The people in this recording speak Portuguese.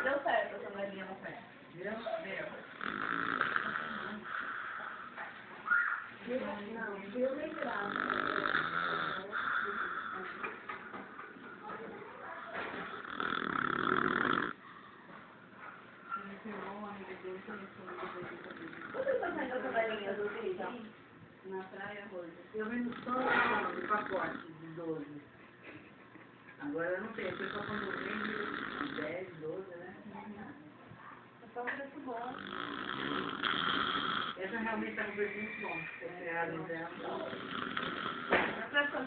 Deu certo essa velhinha no pé. Deu? Não, filme grave. Você está saindo essa velhinha do Rio? Na praia hoje? Eu vendo só o pacote de 12. Agora eu não sei, eu só quando vende 10, 12, né? É só um preço bom. Essa realmente está com preço muito bom. Esse é a dela. A pressão